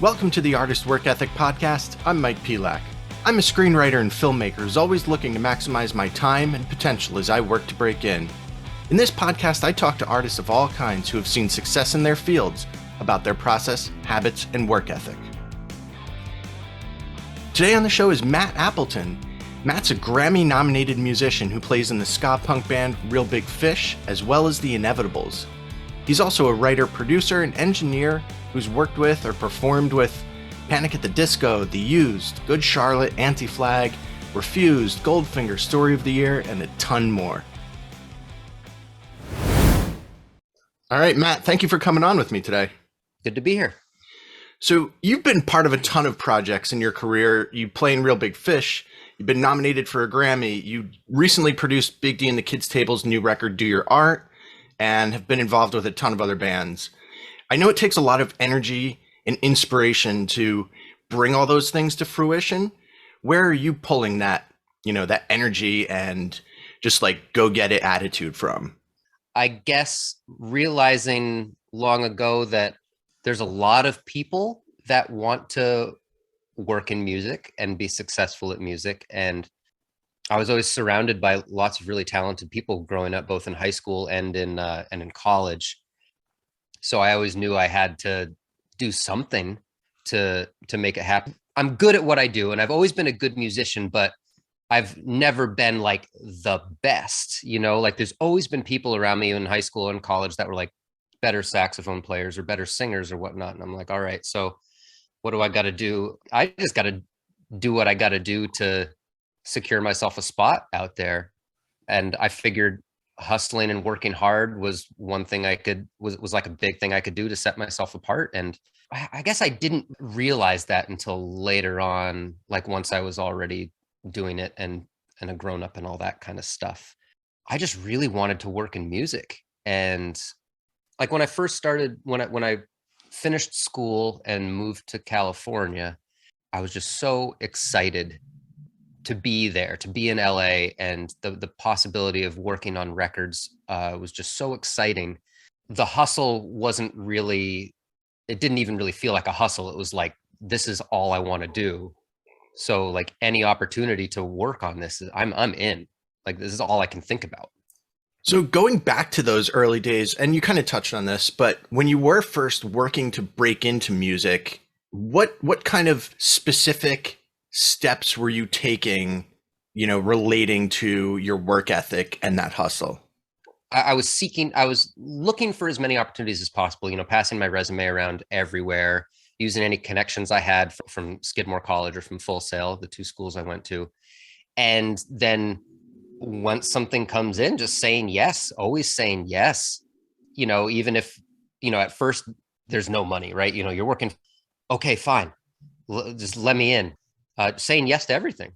Welcome to the Artist Work Ethic Podcast. I'm Mike Pelak. I'm a screenwriter and filmmaker who's always looking to maximize my time and potential as I work to break in. In this podcast, I talk to artists of all kinds who have seen success in their fields about their process, habits, and work ethic. Today on the show is Matt Appleton. Matt's a Grammy-nominated musician who plays in the ska-punk band Real Big Fish, as well as the Inevitables. He's also a writer, producer, and engineer who's worked with or performed with Panic at the Disco, The Used, Good Charlotte, Anti-Flag, Refused, Goldfinger, Story of the Year, and a ton more. All right, Matt, thank you for coming on with me today. Good to be here. So you've been part of a ton of projects in your career. You play in Real Big Fish. You've been nominated for a Grammy. You recently produced Big D and the Kids Table's new record, Do Your Art, and have been involved with a ton of other bands. I know it takes a lot of energy and inspiration to bring all those things to fruition. Where are you pulling that, that energy and just like go get it attitude from? I guess realizing long ago that there's a lot of people that want to work in music and be successful at music. And I was always surrounded by lots of really talented people growing up, both in high school and in college. So I always knew I had to do something to make it happen. I'm good at what I do, and I've always been a good musician, but I've never been like the best, like there's always been people around me in high school and college that were like better saxophone players or better singers or whatnot. And I'm like, all right, so what do I got to do? I just got to do what I got to do to secure myself a spot out there. And I figured hustling and working hard was one thing was like a big thing I could do to set myself apart. And I guess I didn't realize that until later on, like once I was already doing it and a grown up and all that kind of stuff. I just really wanted to work in music. And like when I first started, when I finished school and moved to California, I was just so excited to be there, to be in LA, and the possibility of working on records was just so exciting. The hustle wasn't really, it didn't even really feel like a hustle. It was like, this is all I want to do. So like any opportunity to work on this, I'm in. Like this is all I can think about. So going back to those early days, and you kind of touched on this, but when you were first working to break into music, what kind of specific steps were you taking, relating to your work ethic and that hustle? I was looking for as many opportunities as possible, passing my resume around everywhere, using any connections I had from Skidmore College or from Full Sail, the two schools I went to. And then once something comes in, just saying yes, always saying yes, even if, at first there's no money, right? You're working. Okay, fine. Just let me in. Saying yes to everything.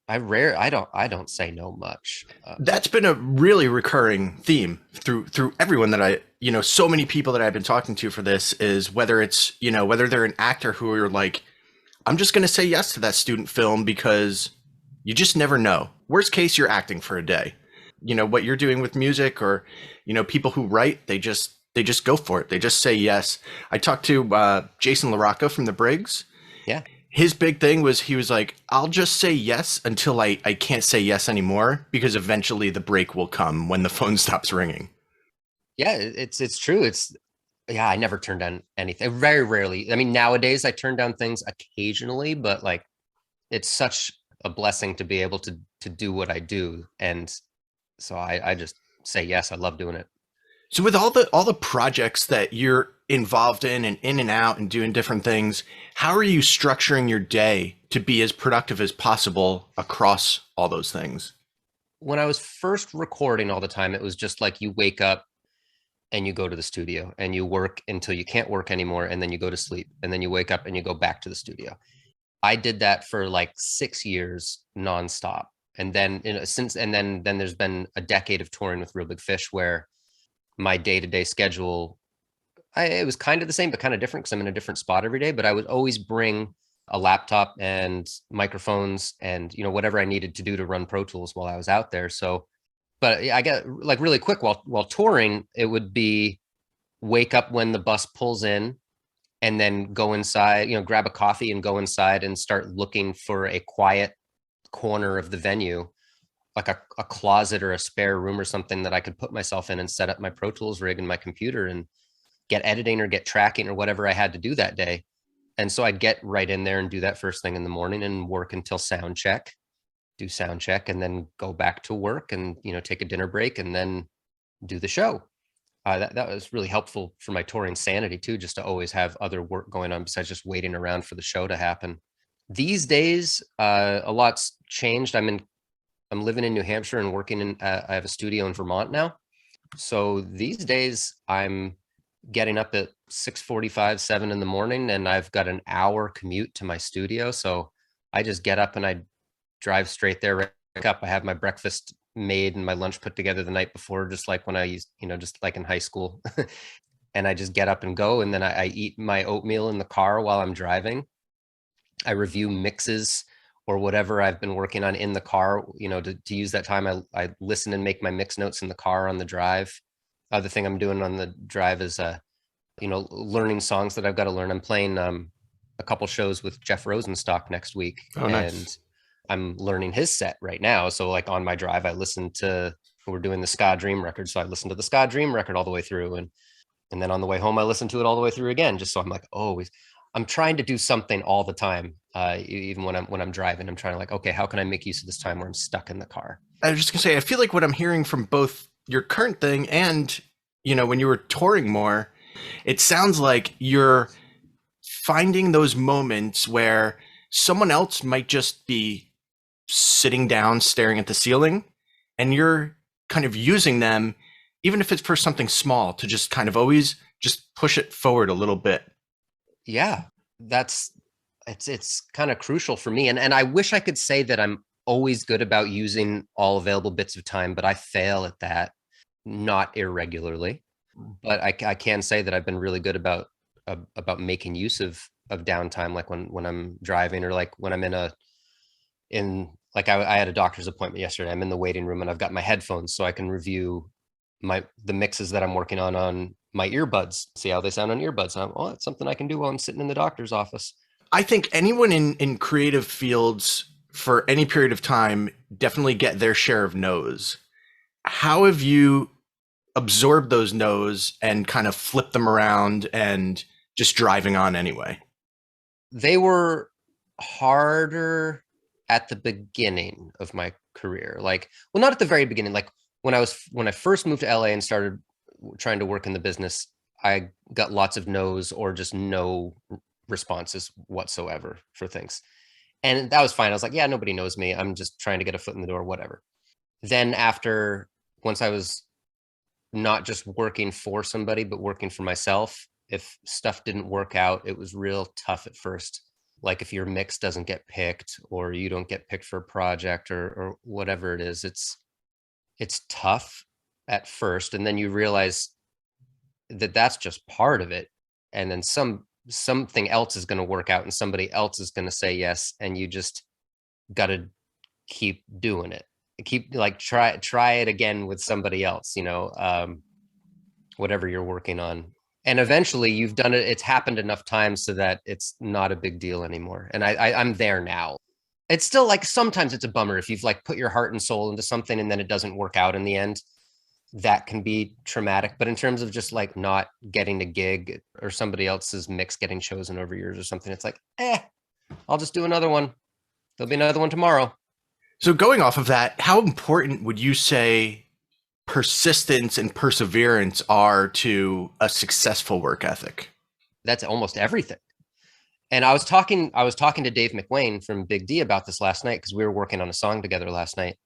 I don't say no much. That's been a really recurring theme through everyone that so many people that I've been talking to for this is whether it's, whether they're an actor who are like, I'm just going to say yes to that student film because you just never know. Worst case, you're acting for a day. What you're doing with music or, people who write, they just go for it. They just say yes. I talked to Jason LaRocca from the Briggs. Yeah. His big thing was he was like, I'll just say yes until I can't say yes anymore because eventually the break will come when the phone stops ringing. Yeah, it's true. I never turned down anything. Very rarely. I mean, nowadays I turn down things occasionally, but like it's such a blessing to be able to do what I do. And so I just say yes. I love doing it. So with all the projects that you're involved in and out and doing different things, how are you structuring your day to be as productive as possible across all those things? When I was first recording all the time, it was just like you wake up and you go to the studio and you work until you can't work anymore. And then you go to sleep and then you wake up and you go back to the studio. I did that for like 6 years nonstop. And then then there's been a decade of touring with Real Big Fish where my day-to-day schedule, it was kind of the same, but kind of different because I'm in a different spot every day. But I would always bring a laptop and microphones and, whatever I needed to do to run Pro Tools while I was out there. So, but I get like really quick while touring, it would be wake up when the bus pulls in and then go inside, grab a coffee and go inside and start looking for a quiet corner of the venue, like a closet or a spare room or something that I could put myself in and set up my Pro Tools rig and my computer and get editing or get tracking or whatever I had to do that day. And so I'd get right in there and do that first thing in the morning and work until do sound check, and then go back to work and, take a dinner break and then do the show. That was really helpful for my touring sanity too, just to always have other work going on besides just waiting around for the show to happen. These days, a lot's changed. I'm living in New Hampshire and working I have a studio in Vermont now. So these days I'm getting up at 6:45, 7 in the morning, and I've got an hour commute to my studio. So I just get up and I drive straight there, wake up. I have my breakfast made and my lunch put together the night before, just like when I used, just like in high school. And I just get up and go. And then I eat my oatmeal in the car while I'm driving. I review mixes or whatever I've been working on in the car, to use that time. I listen and make my mix notes in the car on the drive. Other thing I'm doing on the drive is, learning songs that I've got to learn. I'm playing a couple shows with Jeff Rosenstock next week. Oh, nice. And I'm learning his set right now. So like on my drive, we're doing the Ska Dream record. So I listen to the Ska Dream record all the way through. And then on the way home, I listen to it all the way through again, just so I'm like, I'm trying to do something all the time. Even when I'm driving, I'm trying to like, okay, how can I make use of this time where I'm stuck in the car? I was just gonna say, I feel like what I'm hearing from both your current thing and, when you were touring more, it sounds like you're finding those moments where someone else might just be sitting down, staring at the ceiling, and you're kind of using them, even if it's for something small, to just kind of always just push it forward a little bit. Yeah, it's kind of crucial for me. And I wish I could say that I'm always good about using all available bits of time, but I fail at that, not irregularly. But I can say that I've been really good about making use of downtime, like when I'm driving, or like when I'm I had a doctor's appointment yesterday. I'm in the waiting room and I've got my headphones so I can review the mixes that I'm working on my earbuds, see how they sound on earbuds. It's something I can do while I'm sitting in the doctor's office. I think anyone in creative fields for any period of time definitely get their share of no's. How have you absorbed those no's and kind of flipped them around and just driving on anyway? They were harder at the beginning of my career. Not at the very beginning. Like when I first moved to LA and started trying to work in the business, I got lots of no's or just no responses whatsoever for things. And that was fine. I was like, yeah, nobody knows me. I'm just trying to get a foot in the door, whatever. Then once I was not just working for somebody, but working for myself, if stuff didn't work out, it was real tough at first. Like if your mix doesn't get picked or you don't get picked for a project or whatever it is, it's tough at first. And then you realize that that's just part of it. And then something else is going to work out and somebody else is going to say yes. And you just got to keep doing it. Keep try it again with somebody else, whatever you're working on. And eventually you've done it. It's happened enough times so that it's not a big deal anymore. And I'm there now. It's still like, sometimes it's a bummer if you've put your heart and soul into something and then it doesn't work out in the end. That can be traumatic. But in terms of just not getting a gig or somebody else's mix getting chosen over yours or something, it's like, I'll just do another one. There'll be another one tomorrow. So going off of that, how important would you say persistence and perseverance are to a successful work ethic? That's almost everything. And I was talking to Dave McWayne from Big D about this last night, because we were working on a song together last night.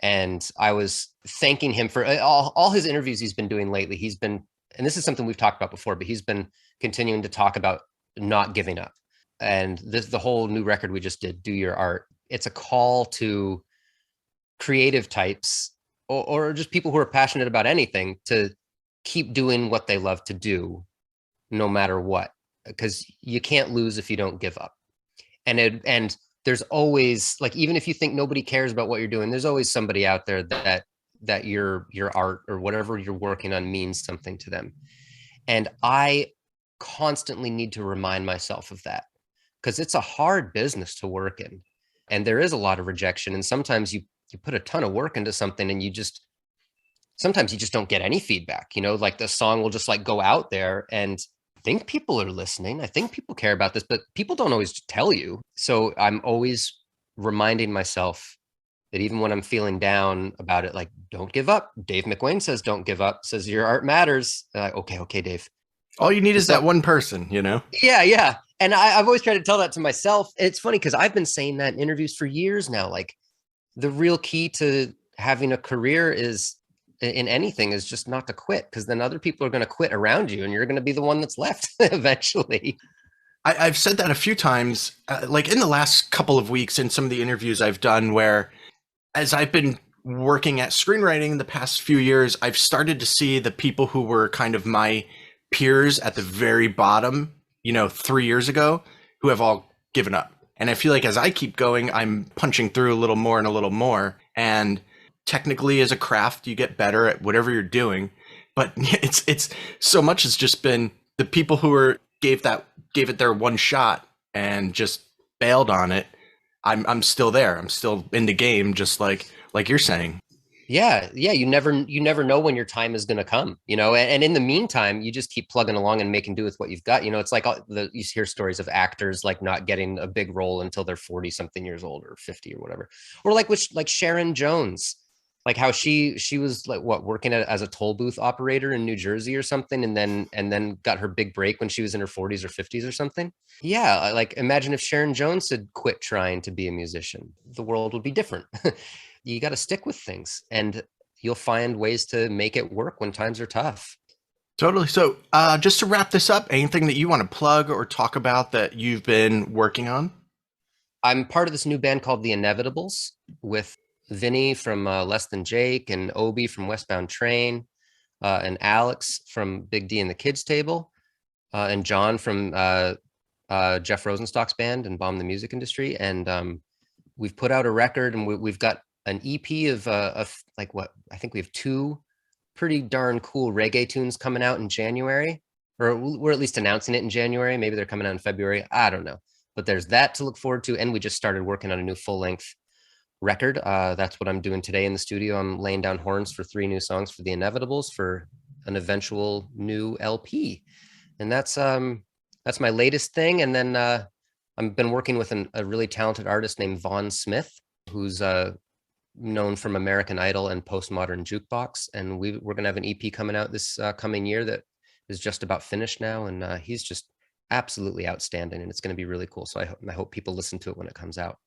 And I was thanking him for all his interviews he's been doing lately. He's been, and this is something we've talked about before, but he's been continuing to talk about not giving up. And the whole new record we just did, Do Your Art, it's a call to creative types or just people who are passionate about anything to keep doing what they love to do, no matter what, because you can't lose if you don't give up. And there's always, like, even if you think nobody cares about what you're doing, there's always somebody out there that your art or whatever you're working on means something to them. And I constantly need to remind myself of that, because it's a hard business to work in, and there is a lot of rejection. And sometimes you put a ton of work into something and sometimes you just don't get any feedback, like the song will just like go out there and I think people are listening. I think people care about this, but people don't always tell you. So I'm always reminding myself that even when I'm feeling down about it, like, don't give up. Dave McWane says, don't give up, says your art matters. Okay, Dave. All you need is that one person, Yeah. And I've always tried to tell that to myself. It's funny because I've been saying that in interviews for years now. Like, the real key to having a career is in anything is just not to quit, because then other people are going to quit around you and you're going to be the one that's left eventually. I've said that a few times, like in the last couple of weeks in some of the interviews I've done, where as I've been working at screenwriting the past few years, I've started to see the people who were kind of my peers at the very bottom, 3 years ago, who have all given up. And I feel like as I keep going, I'm punching through a little more and a little more. And technically as a craft, you get better at whatever you're doing. But it's so much has just been the people who gave it their one shot and just bailed on it. I'm still there. I'm still in the game, just like you're saying. Yeah. You never know when your time is going to come, and in the meantime, you just keep plugging along and making do with what you've got. It's like you hear stories of actors like not getting a big role until they're 40 something years old or 50 or whatever. Or like Sharon Jones, like how she was like working as a toll booth operator in New Jersey or something. And then got her big break when she was in her 40s or 50s or something. Yeah. Like, imagine if Sharon Jones had quit trying to be a musician, the world would be different. You got to stick with things and you'll find ways to make it work when times are tough. Totally. So just to wrap this up, anything that you want to plug or talk about that you've been working on? I'm part of this new band called The Inevitables with Vinny from Less Than Jake and Obi from Westbound Train and Alex from Big D and the Kids Table and John from Jeff Rosenstock's band and Bomb the Music Industry. And we've put out a record, and we've got an EP of like what I think we have 2 pretty darn cool reggae tunes coming out in January, or we're at least announcing it in January. Maybe they're coming out in February. I don't know, but there's that to look forward to. And we just started working on a new full-length record. That's what I'm doing today in the studio. I'm laying down horns for 3 new songs for The Inevitables for an eventual new LP. And that's my latest thing. And then I've been working with a really talented artist named Vaughn Smith, who's known from American Idol and Postmodern Jukebox. And we're going to have an EP coming out this coming year that is just about finished now. And he's just absolutely outstanding. And it's going to be really cool. So I hope people listen to it when it comes out.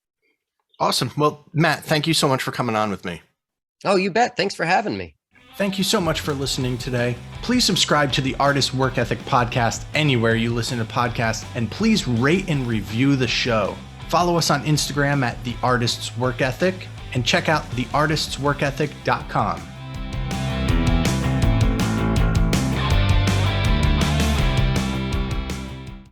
Awesome. Well, Matt, thank you so much for coming on with me. Oh, you bet. Thanks for having me. Thank you so much for listening today. Please subscribe to the Artist Work Ethic podcast anywhere you listen to podcasts, and please rate and review the show. Follow us on Instagram at The Artist's Work Ethic and check out theartistsworkethic.com.